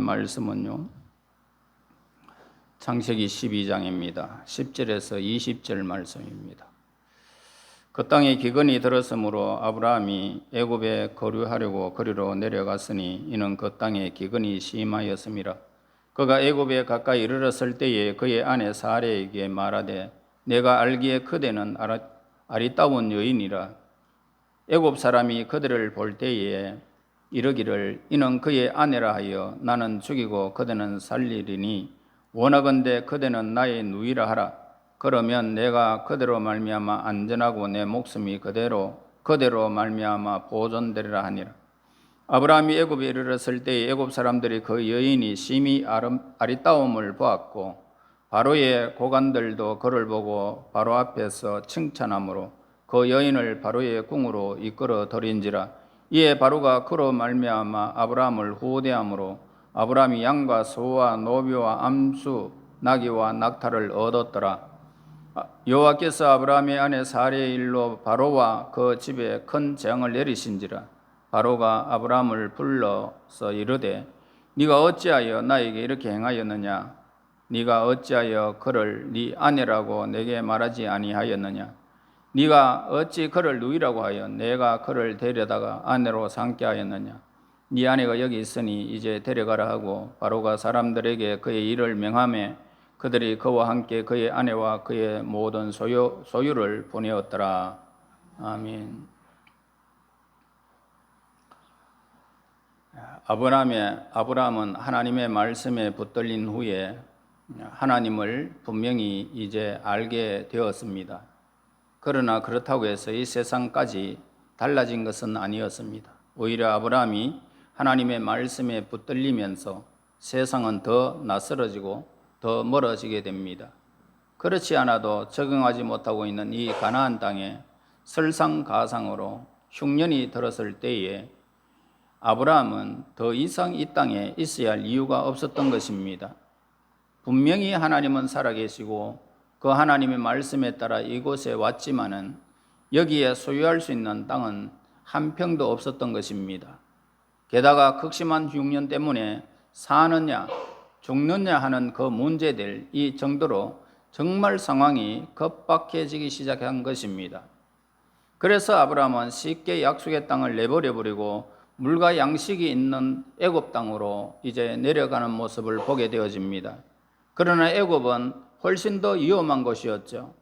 말씀은요, 창세기 12장입니다. 10절에서 20절 말씀입니다. 그 땅에 기근이 들었으므로 아브라함이 애굽에 거류하려고 거리로 내려갔으니 이는 그 땅에 기근이 심하였음이라. 그가 애굽에 가까이 이르렀을 때에 그의 아내 사레에게 말하되 내가 알기에 그대는 아리따운 여인이라. 애굽 사람이 그들을 볼 때에 이르기를 이는 그의 아내라 하여 나는 죽이고 그대는 살리리니 원하건대 그대는 나의 누이라 하라. 그러면 내가 그대로 말미암아 안전하고 내 목숨이 그대로 말미암아 보존되리라 하니라. 아브라함이 애굽에 이르렀을 때에 애굽 사람들이 그 여인이 심히 아리따움을 보았고 바로의 고관들도 그를 보고 바로 앞에서 칭찬하므로 그 여인을 바로의 궁으로 이끌어 들인지라. 이에 바로가 그로 말미암아 아브라함을 후대함으로 아브라함이 양과 소와 노비와 암수 나귀와 낙타를 얻었더라. 여호와께서 아브라함의 아내 사레의 일로 바로와 그 집에 큰 재앙을 내리신지라. 바로가 아브라함을 불러서 이르되 네가 어찌하여 나에게 이렇게 행하였느냐? 네가 어찌하여 그를 네 아내라고 내게 말하지 아니하였느냐? 네가 어찌 그를 누이라고 하여 내가 그를 데려다가 아내로 삼게 하였느냐? 네 아내가 여기 있으니 이제 데려가라 하고 바로가 사람들에게 그의 일을 명하매 그들이 그와 함께 그의 아내와 그의 모든 소유를 보내었더라. 아멘. 아브라함은 하나님의 말씀에 붙들린 후에 하나님을 분명히 이제 알게 되었습니다. 그러나 그렇다고 해서 이 세상까지 달라진 것은 아니었습니다. 오히려 아브라함이 하나님의 말씀에 붙들리면서 세상은 더 낯설어지고 더 멀어지게 됩니다. 그렇지 않아도 적응하지 못하고 있는 이 가나안 땅에 설상가상으로 흉년이 들었을 때에 아브라함은 더 이상 이 땅에 있어야 할 이유가 없었던 것입니다. 분명히 하나님은 살아계시고 그 하나님의 말씀에 따라 이곳에 왔지만은 여기에 소유할 수 있는 땅은 한 평도 없었던 것입니다. 게다가 극심한 흉년 때문에 사느냐 죽느냐 하는 그 문제될 이 정도로 정말 상황이 급박해지기 시작한 것입니다. 그래서 아브라함은 쉽게 약속의 땅을 내버려버리고 물과 양식이 있는 애굽 땅으로 이제 내려가는 모습을 보게 되어집니다. 그러나 애굽은 훨씬 더 위험한 곳이었죠.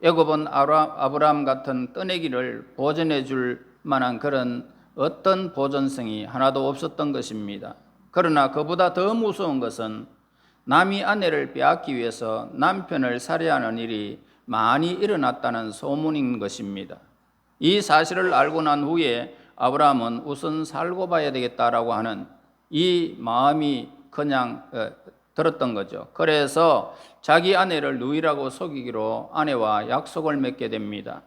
애굽은 아브라함 같은 떠내기를 보존해 줄 만한 그런 어떤 보존성이 하나도 없었던 것입니다. 그러나 그보다 더 무서운 것은 남이 아내를 빼앗기 위해서 남편을 살해하는 일이 많이 일어났다는 소문인 것입니다. 이 사실을 알고 난 후에 아브라함은 우선 살고 봐야 되겠다라고 하는 이 마음이 그냥 들었던 거죠. 그래서 자기 아내를 누이라고 속이기로 아내와 약속을 맺게 됩니다.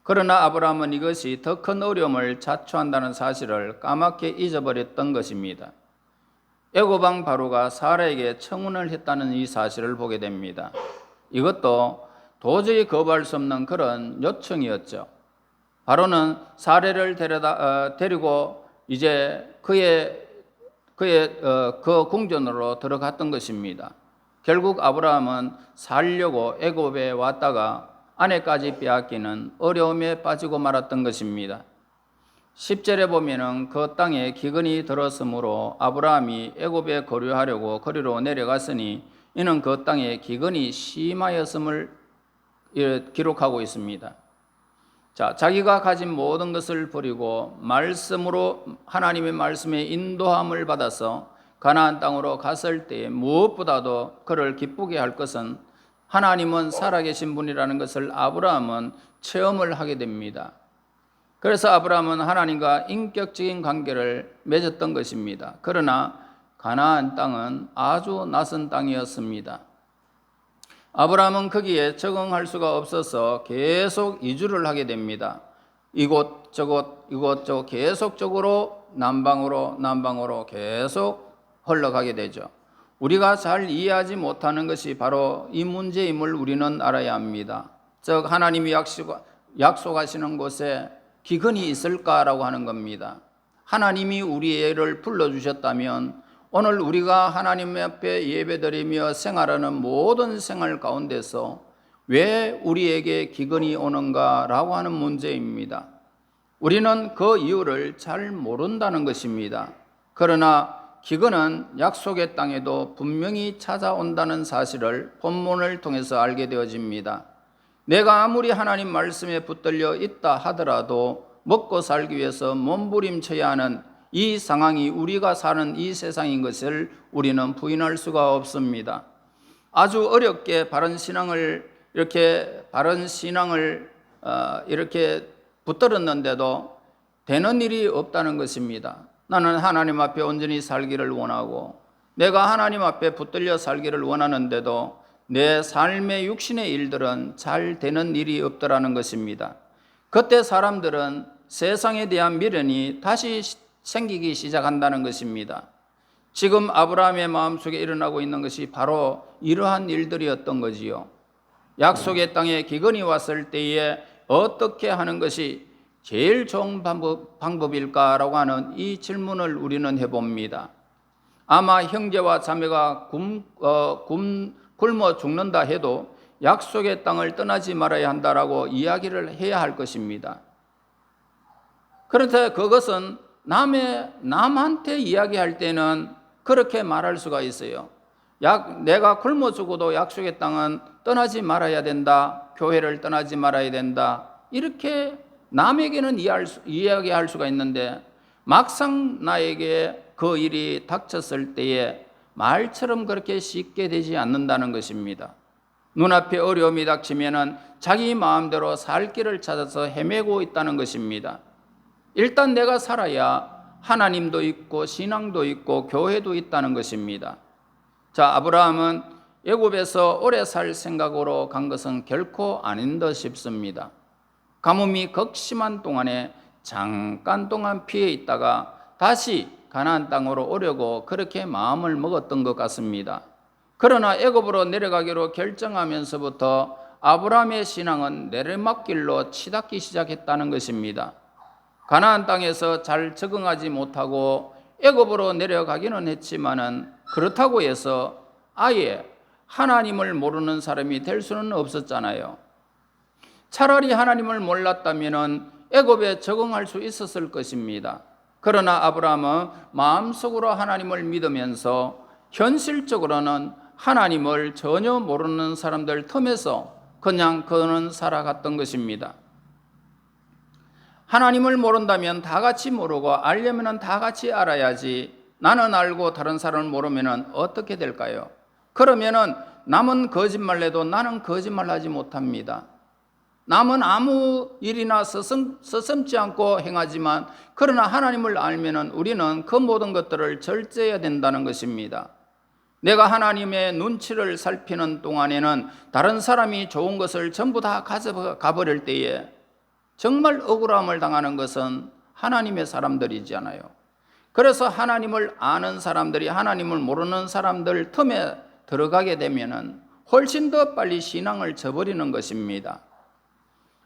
그러나 아브라함은 이것이 더 큰 어려움을 자초한다는 사실을 까맣게 잊어버렸던 것입니다. 애굽 왕 바로가 사라에게 청혼을 했다는 이 사실을 보게 됩니다. 이것도 도저히 거부할 수 없는 그런 요청이었죠. 바로는 사레를 데리고 이제 그 궁전으로 들어갔던 것입니다. 결국 아브라함은 살려고 애굽에 왔다가 아내까지 빼앗기는 어려움에 빠지고 말았던 것입니다. 10절에 보면은 그 땅에 기근이 들었으므로 아브라함이 애굽에 거류하려고 거리로 내려갔으니 이는 그 땅에 기근이 심하였음을 기록하고 있습니다. 자, 자기가 가진 모든 것을 버리고 말씀으로 하나님의 말씀에 인도함을 받아서 가나안 땅으로 갔을 때 무엇보다도 그를 기쁘게 할 것은 하나님은 살아계신 분이라는 것을 아브라함은 체험을 하게 됩니다. 그래서 아브라함은 하나님과 인격적인 관계를 맺었던 것입니다. 그러나 가나안 땅은 아주 낯선 땅이었습니다. 아브라함은 거기에 적응할 수가 없어서 계속 이주를 하게 됩니다. 이곳저곳 계속적으로 남방으로 계속 흘러가게 되죠. 우리가 잘 이해하지 못하는 것이 바로 이 문제임을 우리는 알아야 합니다. 즉 하나님이 약속하시는 곳에 기근이 있을까라고 하는 겁니다. 하나님이 우리를 불러주셨다면 오늘 우리가 하나님 앞에 예배드리며 생활하는 모든 생활 가운데서 왜 우리에게 기근이 오는가라고 하는 문제입니다. 우리는 그 이유를 잘 모른다는 것입니다. 그러나 기근은 약속의 땅에도 분명히 찾아온다는 사실을 본문을 통해서 알게 되어집니다. 내가 아무리 하나님 말씀에 붙들려 있다 하더라도 먹고 살기 위해서 몸부림쳐야 하는 이 상황이 우리가 사는 이 세상인 것을 우리는 부인할 수가 없습니다. 아주 어렵게 바른 신앙을 이렇게 붙들었는데도 되는 일이 없다는 것입니다. 나는 하나님 앞에 온전히 살기를 원하고 내가 하나님 앞에 붙들려 살기를 원하는데도 내 삶의 육신의 일들은 잘 되는 일이 없더라는 것입니다. 그때 사람들은 세상에 대한 미련이 다시 생기기 시작한다는 것입니다. 지금 아브라함의 마음속에 일어나고 있는 것이 바로 이러한 일들이었던 거지요. 약속의 땅에 기근이 왔을 때에 어떻게 하는 것이 제일 좋은 방법일까라고 하는 이 질문을 우리는 해봅니다. 아마 형제와 자매가 굶어 죽는다 해도 약속의 땅을 떠나지 말아야 한다라고 이야기를 해야 할 것입니다. 그런데 그것은 남한테 이야기할 때는 그렇게 말할 수가 있어요. 내가 굶어 죽어도 약속의 땅은 떠나지 말아야 된다. 교회를 떠나지 말아야 된다. 이렇게 남에게는 이야기할 수가 있는데 막상 나에게 그 일이 닥쳤을 때에 말처럼 그렇게 쉽게 되지 않는다는 것입니다. 눈앞에 어려움이 닥치면은 자기 마음대로 살 길을 찾아서 헤매고 있다는 것입니다. 일단 내가 살아야 하나님도 있고 신앙도 있고 교회도 있다는 것입니다. 자, 아브라함은 애굽에서 오래 살 생각으로 간 것은 결코 아닌 듯 싶습니다. 가뭄이 극심한 동안에 잠깐 동안 피해 있다가 다시 가나안 땅으로 오려고 그렇게 마음을 먹었던 것 같습니다. 그러나 애굽으로 내려가기로 결정하면서부터 아브라함의 신앙은 내리막길로 치닫기 시작했다는 것입니다. 가나안 땅에서 잘 적응하지 못하고 애굽으로 내려가기는 했지만은 그렇다고 해서 아예 하나님을 모르는 사람이 될 수는 없었잖아요. 차라리 하나님을 몰랐다면은 애굽에 적응할 수 있었을 것입니다. 그러나 아브라함은 마음속으로 하나님을 믿으면서 현실적으로는 하나님을 전혀 모르는 사람들 틈에서 그냥 그는 살아갔던 것입니다. 하나님을 모른다면 다 같이 모르고 알려면 다 같이 알아야지 나는 알고 다른 사람을 모르면 어떻게 될까요? 그러면은 남은 거짓말해도 나는 거짓말하지 못합니다. 남은 아무 일이나 서슴지 않고 행하지만 그러나 하나님을 알면은 우리는 그 모든 것들을 절제해야 된다는 것입니다. 내가 하나님의 눈치를 살피는 동안에는 다른 사람이 좋은 것을 전부 다 가져가 버릴 때에 정말 억울함을 당하는 것은 하나님의 사람들이잖아요. 그래서 하나님을 아는 사람들이 하나님을 모르는 사람들 틈에 들어가게 되면은 훨씬 더 빨리 신앙을 저버리는 것입니다.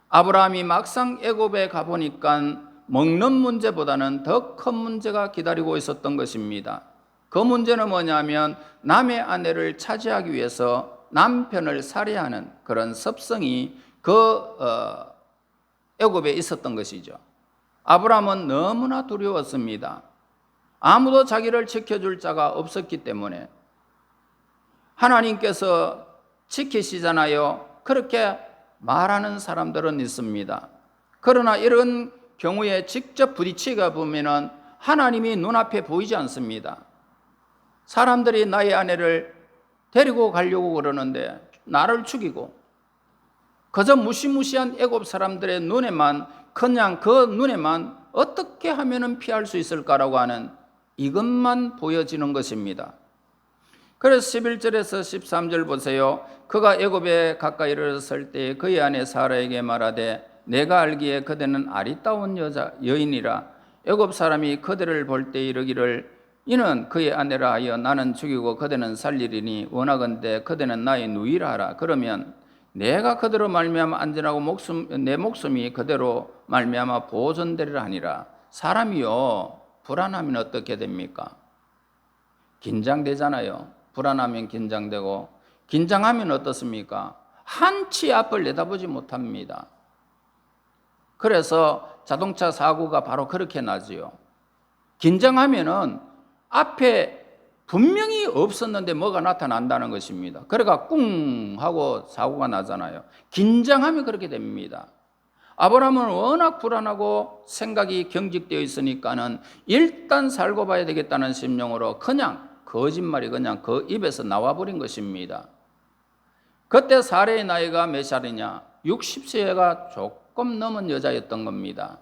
아브라함이 막상 애굽에 가보니까 먹는 문제보다는 더 큰 문제가 기다리고 있었던 것입니다. 그 문제는 뭐냐면 남의 아내를 차지하기 위해서 남편을 살해하는 그런 습성이 애굽에 있었던 것이죠. 아브라함은 너무나 두려웠습니다. 아무도 자기를 지켜줄 자가 없었기 때문에 하나님께서 지키시잖아요. 그렇게 말하는 사람들은 있습니다. 그러나 이런 경우에 직접 부딪히가 보면은 하나님이 눈앞에 보이지 않습니다. 사람들이 나의 아내를 데리고 가려고 그러는데 나를 죽이고 그저 무시무시한 애굽 사람들의 눈에만 그냥 그 눈에만 어떻게 하면은 피할 수 있을까라고 하는 이것만 보여지는 것입니다. 그래서 11절에서 13절 보세요. 그가 애굽에 가까이 이르렀을 때 그의 아내 사라에게 말하되 내가 알기에 그대는 아리따운 여인이라 애굽 사람이 그대를 볼 때 이르기를 이는 그의 아내라 하여 나는 죽이고 그대는 살리리니 원하건대 그대는 나의 누이라 하라. 그러면 내가 그대로 말미암아 안전하고 내 목숨이 그대로 말미암아 보존되리라 하니라. 사람이요 불안하면 어떻게 됩니까? 긴장되잖아요. 불안하면 긴장되고, 긴장하면 어떻습니까? 한치 앞을 내다보지 못합니다. 그래서 자동차 사고가 바로 그렇게 나지요. 긴장하면은 앞에 분명히 없었는데 뭐가 나타난다는 것입니다. 그러니까 꿍 하고 사고가 나잖아요. 긴장하면 그렇게 됩니다. 아브라함은 워낙 불안하고 생각이 경직되어 있으니까는 일단 살고 봐야 되겠다는 심령으로 그냥 거짓말이 그냥 그 입에서 나와버린 것입니다. 그때 사레의 나이가 몇 살이냐? 60세가 조금 넘은 여자였던 겁니다.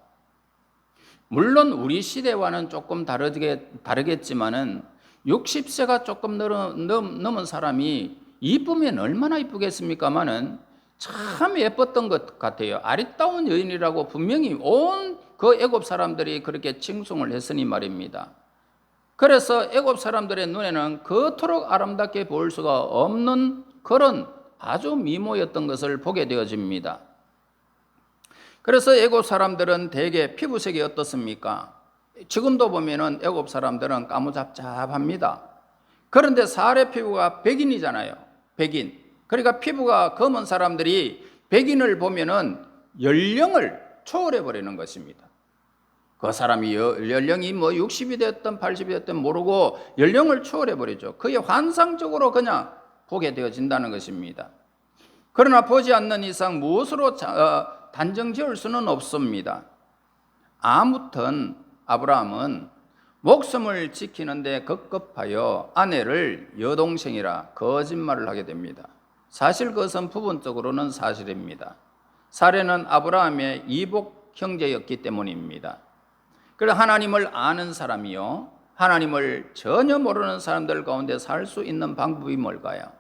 물론 우리 시대와는 조금 다르겠지만은 60세가 조금 넘은 사람이 이쁘면 얼마나 이쁘겠습니까마는 참 예뻤던 것 같아요. 아리따운 여인이라고 분명히 온 그 애굽 사람들이 그렇게 칭송을 했으니 말입니다. 그래서 애굽 사람들의 눈에는 그토록 아름답게 보일 수가 없는 그런 아주 미모였던 것을 보게 되어집니다. 그래서 애굽 사람들은 대개 피부색이 어떻습니까? 지금도 보면은 애굽 사람들은 까무잡잡합니다. 그런데 사례 피부가 백인이잖아요. 백인. 그러니까 피부가 검은 사람들이 백인을 보면은 연령을 초월해 버리는 것입니다. 그 사람이 연령이 뭐 60이 됐든 80이 됐든 모르고 연령을 초월해 버리죠. 그게 환상적으로 그냥 보게 되어진다는 것입니다. 그러나 보지 않는 이상 무엇으로 단정 지을 수는 없습니다. 아무튼 아브라함은 목숨을 지키는데 급급하여 아내를 여동생이라 거짓말을 하게 됩니다. 사실 그것은 부분적으로는 사실입니다. 사례는 아브라함의 이복 형제였기 때문입니다. 그래서 하나님을 아는 사람이요, 하나님을 전혀 모르는 사람들 가운데 살 수 있는 방법이 뭘까요?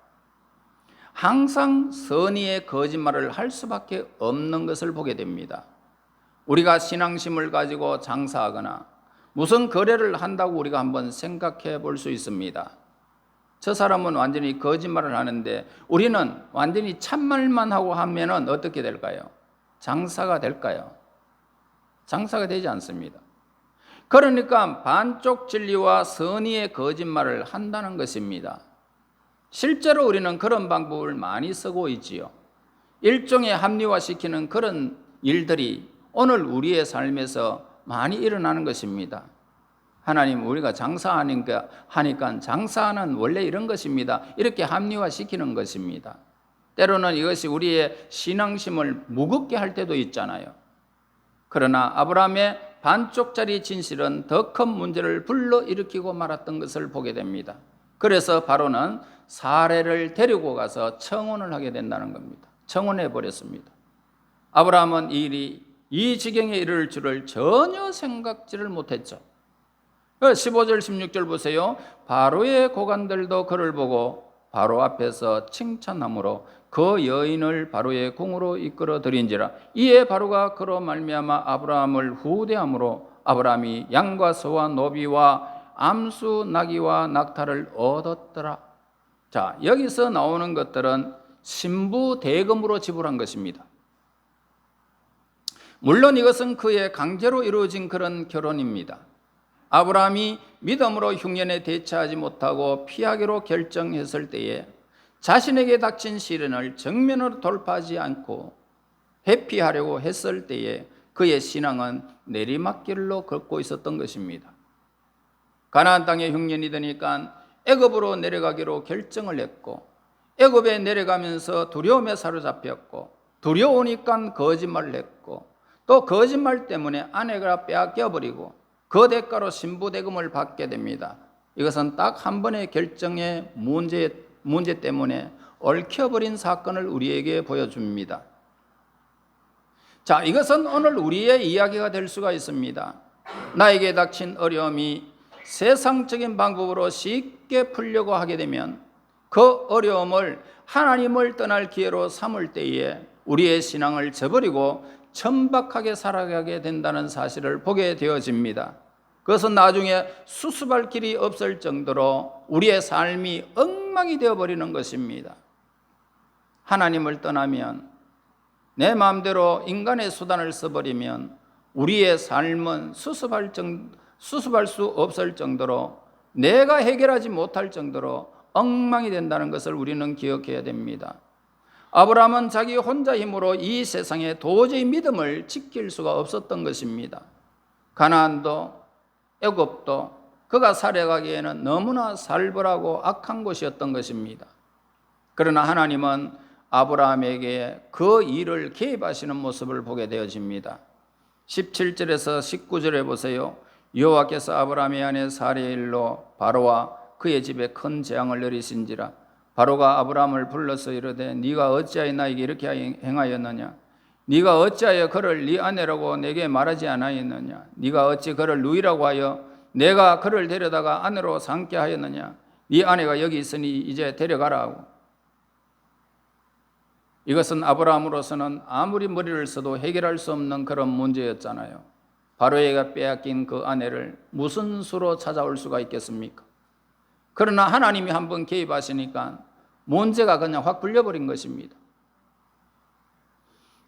항상 선의의 거짓말을 할 수밖에 없는 것을 보게 됩니다. 우리가 신앙심을 가지고 장사하거나 무슨 거래를 한다고 우리가 한번 생각해 볼 수 있습니다. 저 사람은 완전히 거짓말을 하는데 우리는 완전히 참말만 하고 하면은 어떻게 될까요? 장사가 될까요? 장사가 되지 않습니다. 그러니까 반쪽 진리와 선의의 거짓말을 한다는 것입니다. 실제로 우리는 그런 방법을 많이 쓰고 있지요. 일종의 합리화시키는 그런 일들이 오늘 우리의 삶에서 많이 일어나는 것입니다. 하나님, 우리가 장사하니까 장사는 원래 이런 것입니다. 이렇게 합리화시키는 것입니다. 때로는 이것이 우리의 신앙심을 무겁게 할 때도 있잖아요. 그러나 아브라함의 반쪽짜리 진실은 더 큰 문제를 불러일으키고 말았던 것을 보게 됩니다. 그래서 바로는 사례를 데리고 가서 청혼을 하게 된다는 겁니다. 청혼해 버렸습니다. 아브라함은 이 일이 이 지경에 이를 줄을 전혀 생각지를 못했죠. 15절 16절 보세요. 바로의 고관들도 그를 보고 바로 앞에서 칭찬함으로 그 여인을 바로의 궁으로 이끌어 들인지라. 이에 바로가 그로 말미암아 아브라함을 후대함으로 아브라함이 양과 소와 노비와 암수 나귀와 낙타를 얻었더라. 자, 여기서 나오는 것들은 신부 대금으로 지불한 것입니다. 물론 이것은 그의 강제로 이루어진 그런 결혼입니다. 아브라함이 믿음으로 흉년에 대처하지 못하고 피하기로 결정했을 때에 자신에게 닥친 시련을 정면으로 돌파하지 않고 회피하려고 했을 때에 그의 신앙은 내리막길로 걷고 있었던 것입니다. 가나안 땅에 흉년이 드니까 애굽으로 내려가기로 결정을 했고 애굽에 내려가면서 두려움에 사로잡혔고 두려우니까 거짓말을 했고 또 거짓말 때문에 아내가 빼앗겨버리고 그 대가로 신부대금을 받게 됩니다. 이것은 딱 한 번의 결정의 문제 때문에 얽혀버린 사건을 우리에게 보여줍니다. 자, 이것은 오늘 우리의 이야기가 될 수가 있습니다. 나에게 닥친 어려움이 세상적인 방법으로 쉽게 풀려고 하게 되면 그 어려움을 하나님을 떠날 기회로 삼을 때에 우리의 신앙을 저버리고 천박하게 살아가게 된다는 사실을 보게 되어집니다. 그것은 나중에 수습할 길이 없을 정도로 우리의 삶이 엉망이 되어버리는 것입니다. 하나님을 떠나면 내 마음대로 인간의 수단을 써버리면 우리의 삶은 수습할 수 없을 정도로 내가 해결하지 못할 정도로 엉망이 된다는 것을 우리는 기억해야 됩니다. 아브라함은 자기 혼자 힘으로 이 세상에 도저히 믿음을 지킬 수가 없었던 것입니다. 가나안도 애굽도 그가 살아가기에는 너무나 살벌하고 악한 곳이었던 것입니다. 그러나 하나님은 아브라함에게 그 일을 개입하시는 모습을 보게 되어집니다. 17절에서 19절에 보세요. 여호와께서 아브라함의 아내 사레의 일로 바로와 그의 집에 큰 재앙을 내리신지라. 바로가 아브라함을 불러서 이르되 네가 어찌하여 나에게 이렇게 행하였느냐? 네가 어찌하여 그를 네 아내라고 내게 말하지 아니하였느냐? 네가 어찌 그를 누이라고 하여 내가 그를 데려다가 아내로 삼게 하였느냐? 네 아내가 여기 있으니 이제 데려가라 하고. 이것은 아브라함으로서는 아무리 머리를 써도 해결할 수 없는 그런 문제였잖아요. 바로에게 빼앗긴 그 아내를 무슨 수로 찾아올 수가 있겠습니까? 그러나 하나님이 한번 개입하시니까 문제가 그냥 확 풀려버린 것입니다.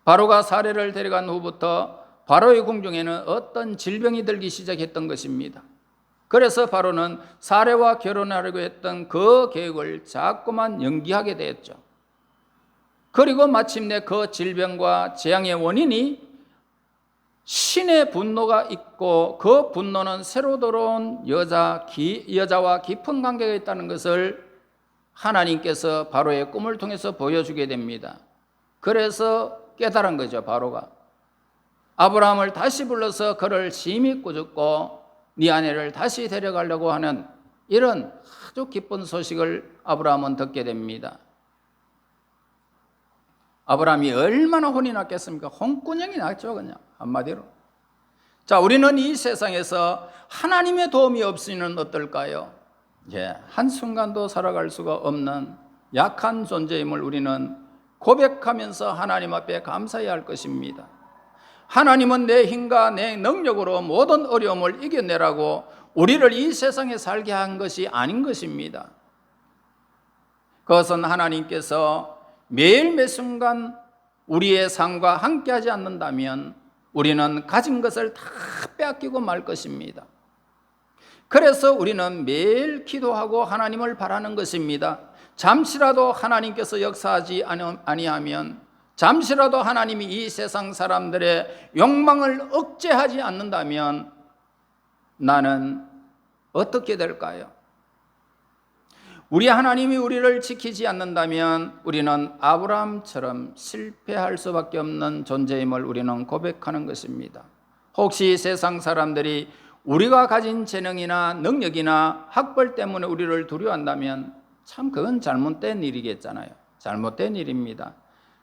바로가 사례를 데려간 후부터 바로의 궁중에는 어떤 질병이 들기 시작했던 것입니다. 그래서 바로는 사례와 결혼하려고 했던 그 계획을 자꾸만 연기하게 되었죠. 그리고 마침내 그 질병과 재앙의 원인이 신의 분노가 있고 그 분노는 새로 들어온 여자와 깊은 관계가 있다는 것을 하나님께서 바로의 꿈을 통해서 보여주게 됩니다. 그래서 깨달은 거죠. 바로가 아브라함을 다시 불러서 그를 심히 꾸짖고 네 아내를 다시 데려가려고 하는 이런 아주 기쁜 소식을 아브라함은 듣게 됩니다. 아브라함이 얼마나 혼이 났겠습니까? 혼꾸녕이 났죠. 그냥 한마디로. 자, 우리는 이 세상에서 하나님의 도움이 없이는 어떨까요? 한순간도 살아갈 수가 없는 약한 존재임을 우리는 고백하면서 하나님 앞에 감사해야 할 것입니다. 하나님은 내 힘과 내 능력으로 모든 어려움을 이겨내라고 우리를 이 세상에 살게 한 것이 아닌 것입니다. 그것은 하나님께서 매일 매 순간 우리의 삶과 함께하지 않는다면 우리는 가진 것을 다 빼앗기고 말 것입니다. 그래서 우리는 매일 기도하고 하나님을 바라는 것입니다. 잠시라도 하나님께서 역사하지 아니하면, 잠시라도 하나님이 이 세상 사람들의 욕망을 억제하지 않는다면 나는 어떻게 될까요? 우리 하나님이 우리를 지키지 않는다면 우리는 아브라함처럼 실패할 수밖에 없는 존재임을 우리는 고백하는 것입니다. 혹시 세상 사람들이 우리가 가진 재능이나 능력이나 학벌 때문에 우리를 두려워한다면 참 그건 잘못된 일이겠잖아요. 잘못된 일입니다.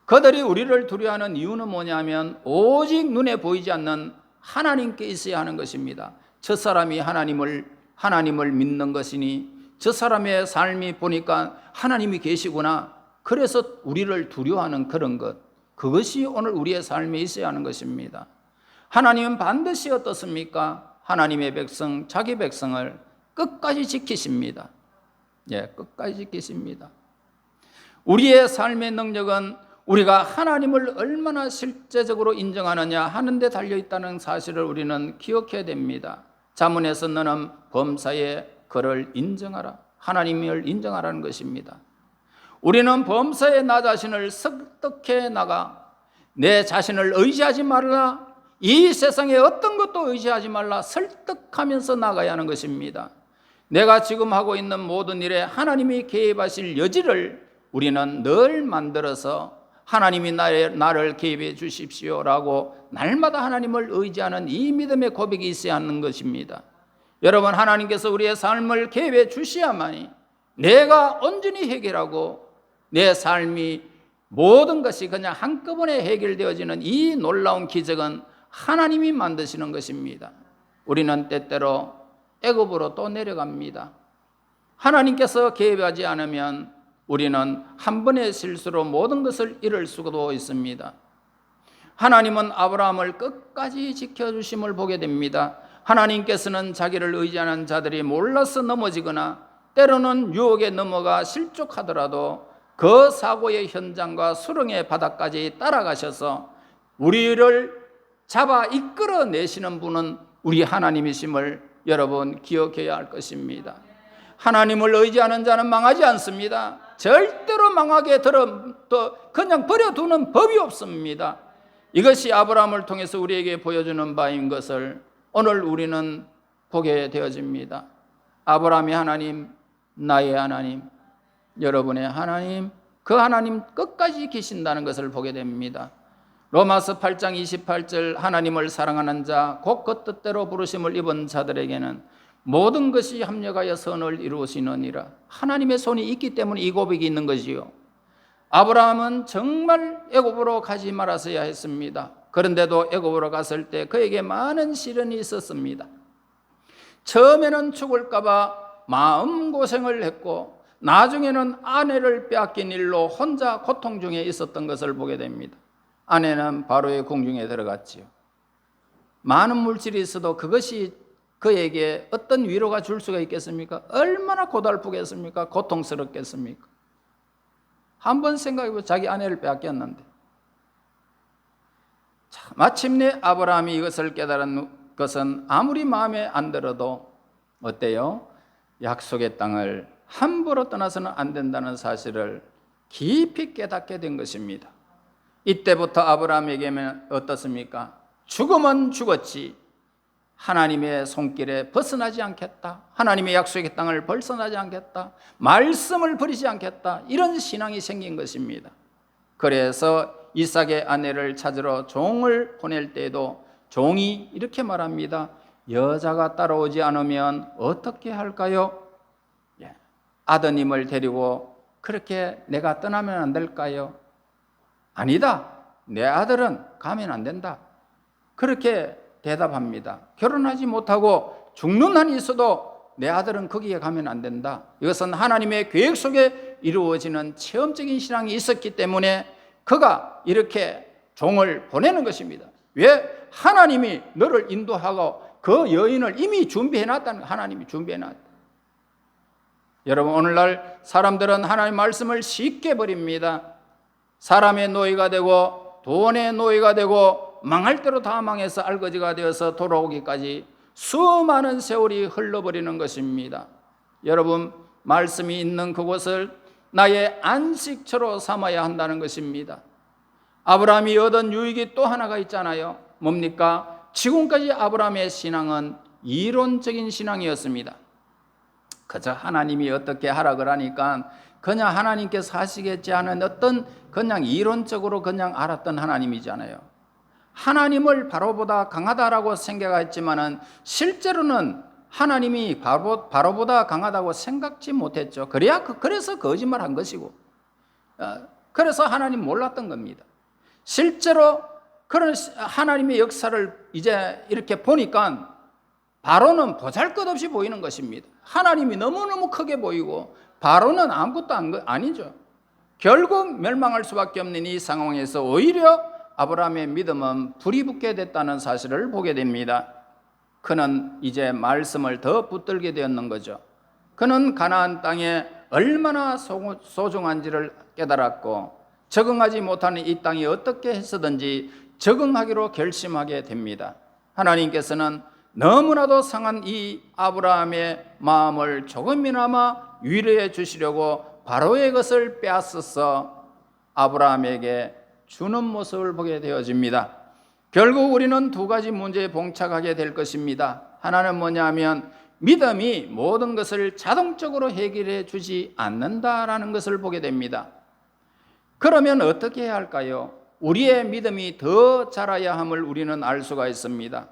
그들이 우리를 두려워하는 이유는 뭐냐면 오직 눈에 보이지 않는 하나님께 있어야 하는 것입니다. 저 사람이 하나님을 믿는 것이니 저 사람의 삶이 보니까 하나님이 계시구나. 그래서 우리를 두려워하는 그런 것, 그것이 오늘 우리의 삶에 있어야 하는 것입니다. 하나님은 반드시 어떻습니까? 하나님의 백성, 자기 백성을 끝까지 지키십니다. 끝까지 지키십니다. 우리의 삶의 능력은 우리가 하나님을 얼마나 실제적으로 인정하느냐 하는 데 달려있다는 사실을 우리는 기억해야 됩니다. 잠언에서 너는 범사에 그를 인정하라. 하나님을 인정하라는 것입니다. 우리는 범사에 나 자신을 설득해 나가 내 자신을 의지하지 말라. 이 세상에 어떤 것도 의지하지 말라. 설득하면서 나가야 하는 것입니다. 내가 지금 하고 있는 모든 일에 하나님이 개입하실 여지를 우리는 늘 만들어서 하나님이 나를 개입해 주십시오라고 날마다 하나님을 의지하는 이 믿음의 고백이 있어야 하는 것입니다. 여러분, 하나님께서 우리의 삶을 개입해 주셔야만이 내가 온전히 해결하고 내 삶이 모든 것이 그냥 한꺼번에 해결되어지는 이 놀라운 기적은 하나님이 만드시는 것입니다. 우리는 때때로 애굽으로 또 내려갑니다. 하나님께서 개입하지 않으면 우리는 한 번의 실수로 모든 것을 잃을 수도 있습니다. 하나님은 아브라함을 끝까지 지켜주심을 보게 됩니다. 하나님께서는 자기를 의지하는 자들이 몰라서 넘어지거나 때로는 유혹에 넘어가 실족하더라도 그 사고의 현장과 수렁의 바닥까지 따라가셔서 우리를 잡아 이끌어내시는 분은 우리 하나님이심을 여러분 기억해야 할 것입니다. 하나님을 의지하는 자는 망하지 않습니다. 절대로 망하게 그냥 버려두는 법이 없습니다. 이것이 아브라함을 통해서 우리에게 보여주는 바인 것을 오늘 우리는 보게 되어집니다. 아브라함의 하나님, 나의 하나님, 여러분의 하나님, 그 하나님 끝까지 계신다는 것을 보게 됩니다. 로마서 8장 28절, 하나님을 사랑하는 자, 곧 그 뜻대로 부르심을 입은 자들에게는 모든 것이 합력하여 선을 이루시느니라. 하나님의 손이 있기 때문에 이 고백이 있는 것이요. 아브라함은 정말 애굽으로 가지 말았어야 했습니다. 그런데도 애굽으로 갔을 때 그에게 많은 시련이 있었습니다. 처음에는 죽을까 봐 마음고생을 했고 나중에는 아내를 빼앗긴 일로 혼자 고통 중에 있었던 것을 보게 됩니다. 아내는 바로의 궁중에 들어갔지요. 많은 물질이 있어도 그것이 그에게 어떤 위로가 줄 수가 있겠습니까? 얼마나 고달프겠습니까? 고통스럽겠습니까? 한번 생각해보면 자기 아내를 빼앗겼는데, 마침내 아브라함이 이것을 깨달은 것은 아무리 마음에 안 들어도 어때요? 약속의 땅을 함부로 떠나서는 안 된다는 사실을 깊이 깨닫게 된 것입니다. 이때부터 아브라함에게는 어떻습니까? 죽으면 죽었지 하나님의 손길에 벗어나지 않겠다, 하나님의 약속의 땅을 벗어나지 않겠다, 말씀을 버리지 않겠다, 이런 신앙이 생긴 것입니다. 그래서 이삭의 아내를 찾으러 종을 보낼 때에도 종이 이렇게 말합니다. 여자가 따라오지 않으면 어떻게 할까요? 아드님을 데리고 그렇게 내가 떠나면 안 될까요? 아니다, 내 아들은 가면 안 된다, 그렇게 대답합니다. 결혼하지 못하고 죽는 한이 있어도 내 아들은 거기에 가면 안 된다. 이것은 하나님의 계획 속에 이루어지는 체험적인 신앙이 있었기 때문에 그가 이렇게 종을 보내는 것입니다. 왜? 하나님이 너를 인도하고 그 여인을 이미 준비해놨다는, 하나님이 준비해놨다. 여러분, 오늘날 사람들은 하나님의 말씀을 쉽게 버립니다. 사람의 노예가 되고 돈의 노예가 되고 망할 대로 다 망해서 알거지가 되어서 돌아오기까지 수많은 세월이 흘러버리는 것입니다. 여러분, 말씀이 있는 그곳을 나의 안식처로 삼아야 한다는 것입니다. 아브라함이 얻은 유익이 또 하나가 있잖아요. 뭡니까? 지금까지 아브라함의 신앙은 이론적인 신앙이었습니다. 그저 하나님이 어떻게 하라 그러니까 그냥 하나님께서 하시겠지 하는 어떤 그냥 이론적으로 그냥 알았던 하나님이잖아요. 하나님을 바로보다 강하다라고 생각했지만은 실제로는 하나님이 바로보다 강하다고 생각지 못했죠. 그래서 거짓말한 것이고, 그래서 하나님 몰랐던 겁니다. 실제로 그런 하나님의 역사를 이제 이렇게 보니까 바로는 보잘것없이 보이는 것입니다. 하나님이 너무너무 크게 보이고 바로는 아무것도 아니죠. 결국 멸망할 수밖에 없는 이 상황에서 오히려 아브라함의 믿음은 불이 붙게 됐다는 사실을 보게 됩니다. 그는 이제 말씀을 더 붙들게 되었는 거죠. 그는 가나안 땅에 얼마나 소중한지를 깨달았고 적응하지 못하는 이 땅이 어떻게 해서든지 적응하기로 결심하게 됩니다. 하나님께서는 너무나도 상한 이 아브라함의 마음을 조금이나마 위로해 주시려고 바로의 것을 빼앗아서 아브라함에게 주는 모습을 보게 되어집니다. 결국 우리는 두 가지 문제에 봉착하게 될 것입니다. 하나는 뭐냐 하면 믿음이 모든 것을 자동적으로 해결해 주지 않는다라는 것을 보게 됩니다. 그러면 어떻게 해야 할까요? 우리의 믿음이 더 자라야 함을 우리는 알 수가 있습니다.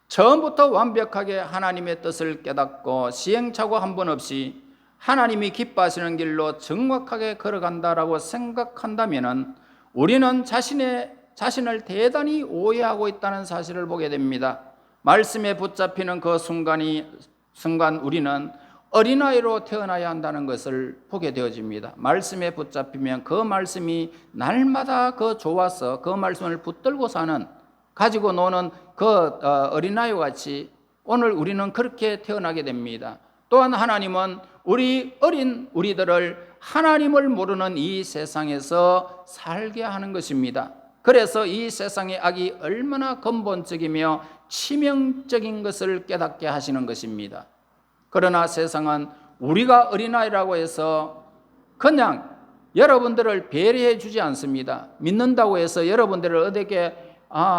처음부터 완벽하게 하나님의 뜻을 깨닫고 시행착오 한 번 없이 하나님이 기뻐하시는 길로 정확하게 걸어간다라고 생각한다면 우리는 자신을 대단히 오해하고 있다는 사실을 보게 됩니다. 말씀에 붙잡히는 그 순간 우리는 어린아이로 태어나야 한다는 것을 보게 되어집니다. 말씀에 붙잡히면 그 말씀이 날마다 좋아서 그 말씀을 붙들고 사는, 가지고 노는 그 어린아이와 같이 오늘 우리는 그렇게 태어나게 됩니다. 또한 하나님은 우리들을 하나님을 모르는 이 세상에서 살게 하는 것입니다. 그래서 이 세상의 악이 얼마나 근본적이며 치명적인 것을 깨닫게 하시는 것입니다. 그러나 세상은 우리가 어린아이라고 해서 그냥 여러분들을 배려해 주지 않습니다. 믿는다고 해서 여러분들을 어떻게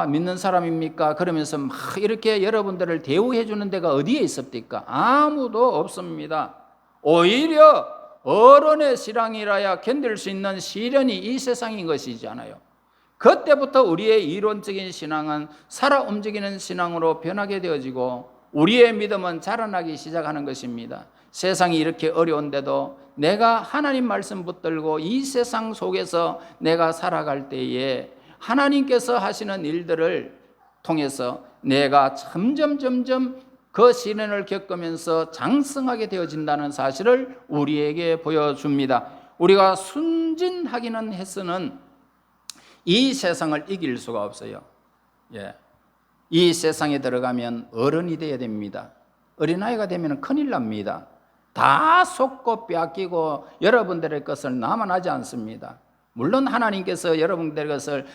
믿는 사람입니까? 그러면서 막 이렇게 여러분들을 대우해 주는 데가 어디에 있습니까? 아무도 없습니다. 오히려 어른의 신앙이라야 견딜 수 있는 시련이 이 세상인 것이잖아요. 그때부터 우리의 이론적인 신앙은 살아 움직이는 신앙으로 변하게 되어지고 우리의 믿음은 자라나기 시작하는 것입니다. 세상이 이렇게 어려운데도 내가 하나님 말씀 붙들고 이 세상 속에서 내가 살아갈 때에 하나님께서 하시는 일들을 통해서 내가 점점 그 시련을 겪으면서 장성하게 되어진다는 사실을 우리에게 보여줍니다. 우리가 순진하기는 해서는 이 세상을 이길 수가 없어요. 이 세상에 들어가면 어른이 되어야 됩니다. 어린아이가 되면 큰일 납니다. 다 속고 빼앗기고 여러분들의 것을 남아나지 않습니다. 물론 하나님께서 여러분들의 것을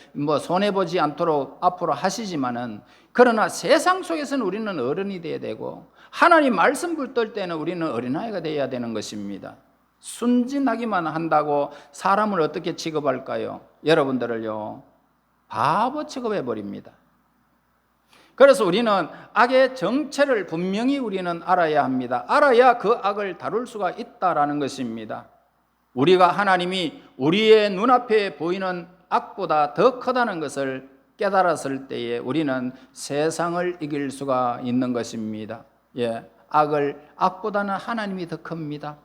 손해보지 않도록 앞으로 하시지만은, 그러나 세상 속에서는 우리는 어른이 되어야 되고 하나님 말씀 붙들 때는 우리는 어린아이가 되어야 되는 것입니다. 순진하기만 한다고 사람을 어떻게 취급할까요? 여러분들을요, 바보 취급해버립니다. 그래서 우리는 악의 정체를 분명히 우리는 알아야 합니다. 알아야 그 악을 다룰 수가 있다라는 것입니다. 우리가 하나님이 우리의 눈앞에 보이는 악보다 더 크다는 것을 깨달았을 때에 우리는 세상을 이길 수가 있는 것입니다. 악보다는 하나님이 더 큽니다.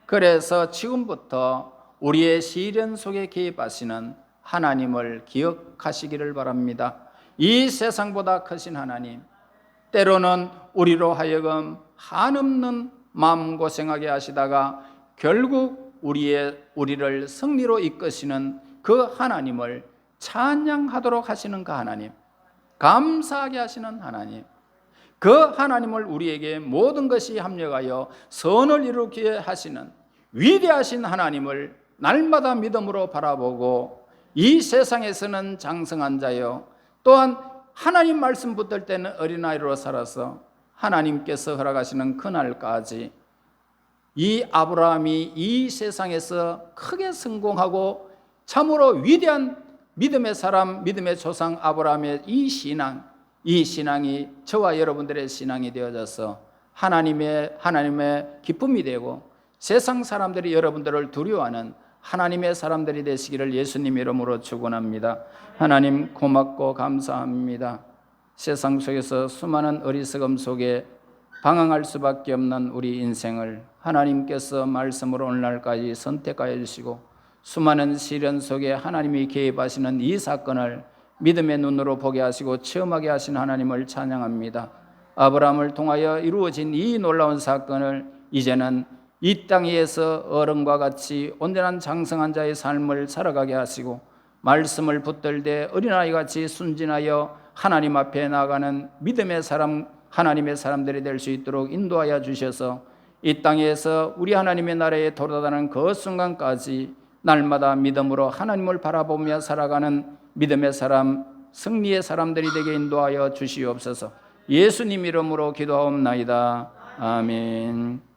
그래서 지금부터 우리의 시련 속에 개입하시는 하나님을 기억하시기를 바랍니다. 이 세상보다 크신 하나님, 때로는 우리로 하여금 한없는 마음고생하게 하시다가 결국 우리를 승리로 이끄시는 그 하나님을 찬양하도록 하시는 그 하나님, 감사하게 하시는 하나님, 그 하나님을 우리에게 모든 것이 합력하여 선을 이루게 하시는 위대하신 하나님을 날마다 믿음으로 바라보고 이 세상에서는 장성한 자요, 또한 하나님 말씀 붙들 때는 어린아이로 살아서 하나님께서 허락하시는 그날까지 이 아브라함이 이 세상에서 크게 성공하고 참으로 위대한 믿음의 사람, 믿음의 조상 아브라함의 이 신앙이 저와 여러분들의 신앙이 되어져서 하나님의 기쁨이 되고 세상 사람들이 여러분들을 두려워하는 하나님의 사람들이 되시기를 예수님 이름으로 축원합니다. 하나님 고맙고 감사합니다. 세상 속에서 수많은 어리석음 속에 방황할 수밖에 없는 우리 인생을 하나님께서 말씀으로 오늘날까지 선택하여 주시고 수많은 시련 속에 하나님이 개입하시는 이 사건을 믿음의 눈으로 보게 하시고 체험하게 하신 하나님을 찬양합니다. 아브라함을 통하여 이루어진 이 놀라운 사건을 이제는 이 땅에서 어른과 같이 온전한 장성한 자의 삶을 살아가게 하시고 말씀을 붙들되 어린아이같이 순진하여 하나님 앞에 나아가는 믿음의 사람, 하나님의 사람들이 될 수 있도록 인도하여 주셔서 이 땅에서 우리 하나님의 나라에 도달하는 그 순간까지 날마다 믿음으로 하나님을 바라보며 살아가는 믿음의 사람, 승리의 사람들이 되게 인도하여 주시옵소서. 예수님 이름으로 기도하옵나이다. 아멘.